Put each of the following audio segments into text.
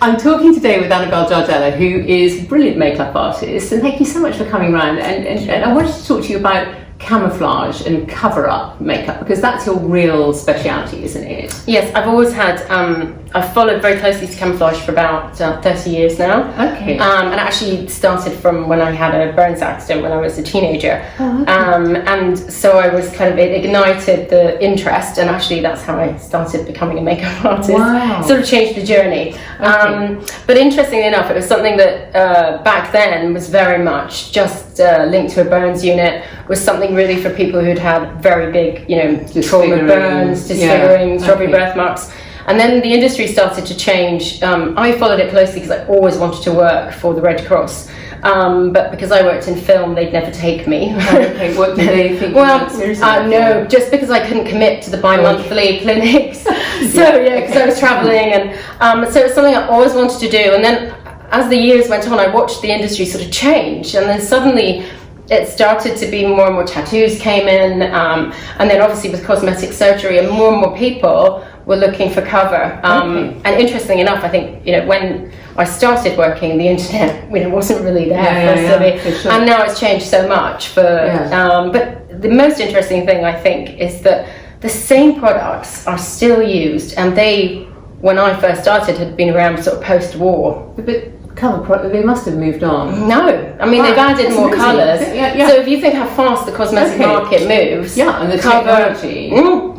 I'm talking today with Annabel Jardella, who is a brilliant makeup artist, and thank you so much for coming round. And I wanted to talk to you about camouflage and cover-up makeup, because that's your real speciality, isn't it? Yes, I've always had, I've followed very closely to camouflage for about 30 years now. Okay. And I actually started from when I had a burns accident when I was a teenager. Oh, okay. And so I was kind of, it ignited the interest, and actually that's how I started becoming a makeup artist. Wow. Sort of changed the journey. Okay. But interestingly enough, it was something that back then was very much just linked to a burns unit, was something really for people who'd had very big, trauma burns, disfiguring, strawberry birthmarks. And then the industry started to change. I followed it closely because I always wanted to work for the Red Cross. But because I worked in film, they'd never take me. Okay, what did they think? Well, no, just because I couldn't commit to the bi-monthly clinics. So because I was traveling, and so it was something I always wanted to do. And then as the years went on, I watched the industry sort of change, and then suddenly it started to be more and more tattoos came in, and then obviously with cosmetic surgery, and more people were looking for cover. And interestingly enough, I think when I started working, the internet wasn't really there for sure. And now it's changed so much. But the most interesting thing I think is that the same products are still used, and they, when I first started, had been around sort of post-war. But they must have moved on. No, I mean, they've added more colours. So if you think how fast the cosmetic market moves, and the technology.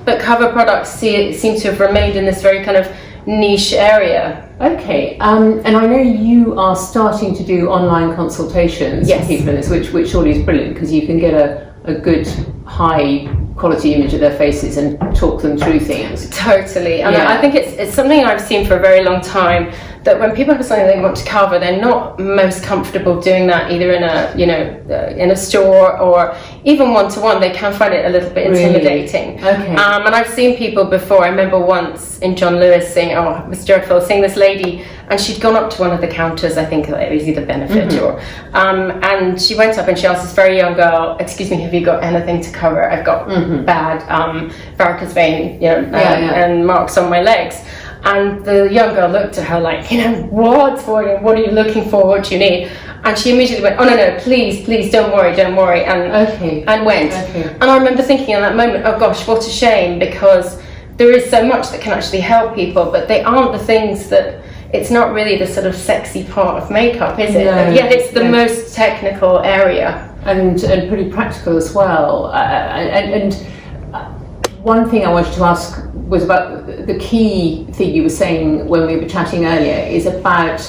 But cover products seem to have remained in this very kind of niche area. Okay, and I know you are starting to do online consultations for people in this, which surely is brilliant, because you can get a good high quality image of their faces and talk them through things. Totally, and I think it's something I've seen for a very long time, that when people have something they want to cover, they're not most comfortable doing that either in a in a store or even one-to-one. They can find it a little bit intimidating. Okay. And I've seen people before. I remember once in John Lewis seeing, it was dreadful, seeing this lady, and she'd gone up to one of the counters, I think it was either Benefit or, and she went up and she asked this very young girl, "Excuse me, have you got anything to cover? I've got bad varicose vein, and marks on my legs." And the young girl looked at her like, what are you looking for? What do you need? And she immediately went, "Oh no, please, don't worry," and went. Okay. And I remember thinking in that moment, oh gosh, what a shame, because there is so much that can actually help people, but they aren't the things that. It's not really the sort of sexy part of makeup, is it? No, yet it's the most technical area. And pretty practical as well. And one thing I wanted to ask was about the key thing you were saying when we were chatting earlier, is about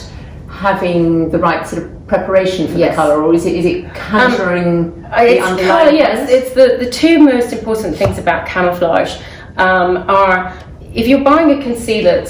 having the right sort of preparation for the colour, or is it capturing the underlying? Yes, it's the two most important things about camouflage are, if you're buying a concealer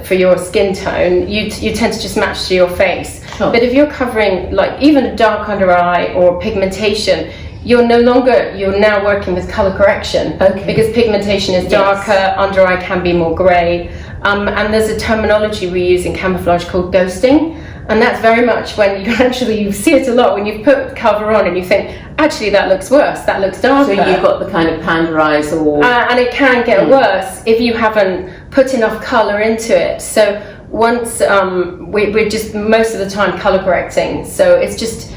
for your skin tone, you tend to just match to your face. Sure. But if you're covering like even a dark under eye or pigmentation, you're now working with colour correction, because pigmentation is darker, under eye can be more grey, and there's a terminology we use in camouflage called ghosting, and that's very much when you see it a lot when you put cover on and you think, actually that looks worse, that looks darker. So you've got the kind of panda eyes, or and it can get worse if you haven't put enough colour into it. So once we're just most of the time colour correcting, so it's just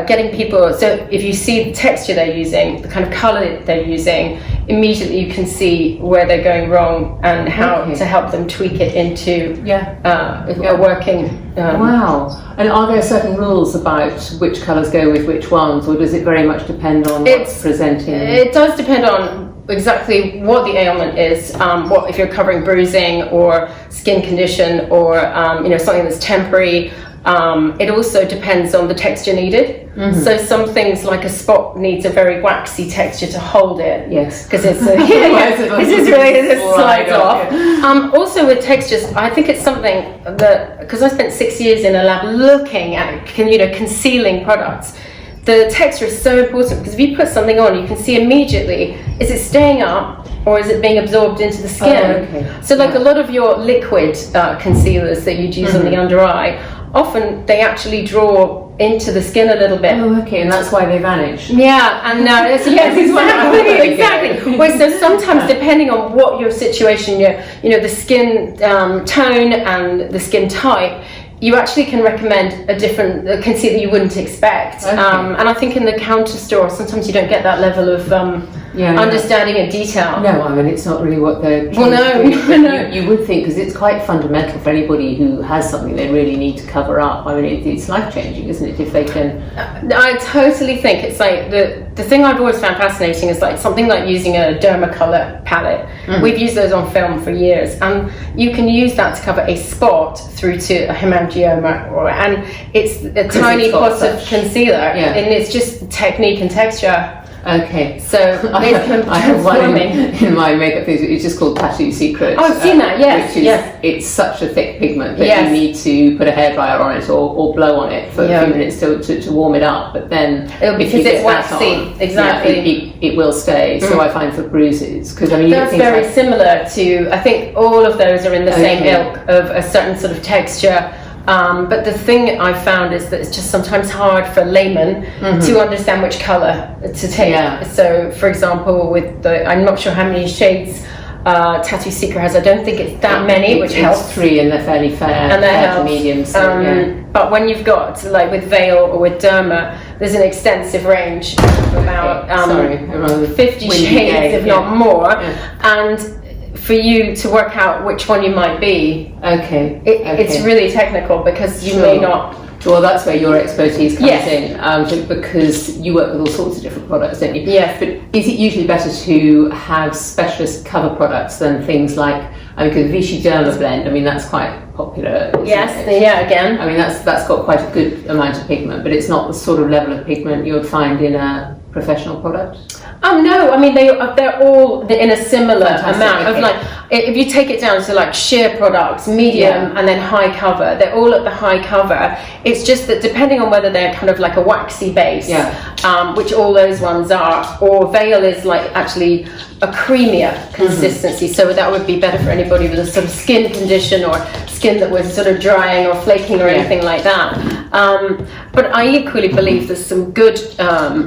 getting people, so if you see the texture they're using, the kind of colour they're using, immediately you can see where they're going wrong and how to help them tweak it into a working. Wow. And are there certain rules about which colours go with which ones, or does it very much depend on what's presenting? It does depend on exactly what the ailment is, what if you're covering bruising or skin condition or something that's temporary. It also depends on the texture needed. So some things like a spot needs a very waxy texture to hold it. Yes. Because it's it slides off. Also with textures, I think it's something that, because I spent 6 years in a lab looking at concealing products, the texture is so important, because if you put something on, you can see immediately, is it staying up? or is it being absorbed into the skin? Oh, okay. So like a lot of your liquid concealers that you'd use on the under eye, often they actually draw into the skin a little bit. Oh, okay, and that's why they vanish. Yeah, and yes, exactly. Well, so sometimes, depending on what your situation, the skin tone and the skin type, you actually can recommend a different concealer you wouldn't expect. Okay. And I think in the counter store, sometimes you don't get that level of understanding and detail. No, I mean, it's not really what they're Well, no. You would think, because it's quite fundamental for anybody who has something they really need to cover up. I mean, it's life-changing, isn't it, if they can... I totally think it's like, the thing I've always found fascinating is like something like using a Dermacolor palette. We've used those on film for years, and you can use that to cover a spot through to a hemangioma, and it's a tiny pot of concealer, and it's just technique and texture. Okay, so I have one in my makeup thing. It's just called Tattoo Secret. Oh, I've seen that. Yes, which is, it's such a thick pigment that you need to put a hairdryer on it or blow on it for a few minutes to warm it up. But then because it's waxy, exactly, it will stay. So I find for bruises, because I mean that's very similar to. I think all of those are in the same ilk of a certain sort of texture. But the thing I found is that it's just sometimes hard for laymen to understand which colour to take. So, for example, with I'm not sure how many shades Tattoo Secret has. I don't think it's that many, which helps. It's 3 and they're fairly fair, and fair to medium. So, but when you've got, like with Veil or with Derma, there's an extensive range of about 50 shades, if not more. And for you to work out which one you might be, it's really technical, because you may not. Well, that's where your expertise comes in, because you work with all sorts of different products, don't you? Yes. But is it usually better to have specialist cover products than things like, because Vichy Derma Blend, I mean, that's quite popular. Yes, again. I mean, that's got quite a good amount of pigment, but it's not the sort of level of pigment you would find in a professional product. No, I mean they're all in a similar amount of like, if you take it down to like sheer products, medium and then high cover, they're all at the high cover. It's just that depending on whether they're kind of like a waxy base, which all those ones are, or Veil is like actually a creamier consistency, so that would be better for anybody with a sort of skin condition or skin that was sort of drying or flaking or anything like that. But I equally believe there's some good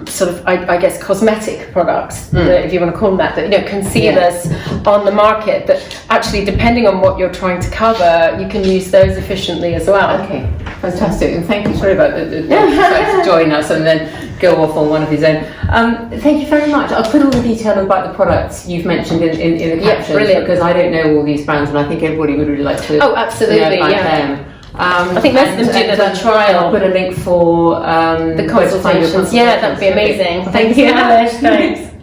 sort of, I guess, cosmetic products, if you want to call them that, concealers on the market that actually, depending on what you're trying to cover, you can use those efficiently as well. Okay, fantastic, and thank you. Sorry about the to join us and then go off on one of his own. Thank you very much. I'll put all the detail about the products you've mentioned in the captions, because I don't know all these brands, and I think everybody would really like to. Oh, absolutely, know about them. I think most of them do the trial. I'll put a link for the consultations. Yeah, that would be amazing. Okay. Thank you, Alice. Thanks.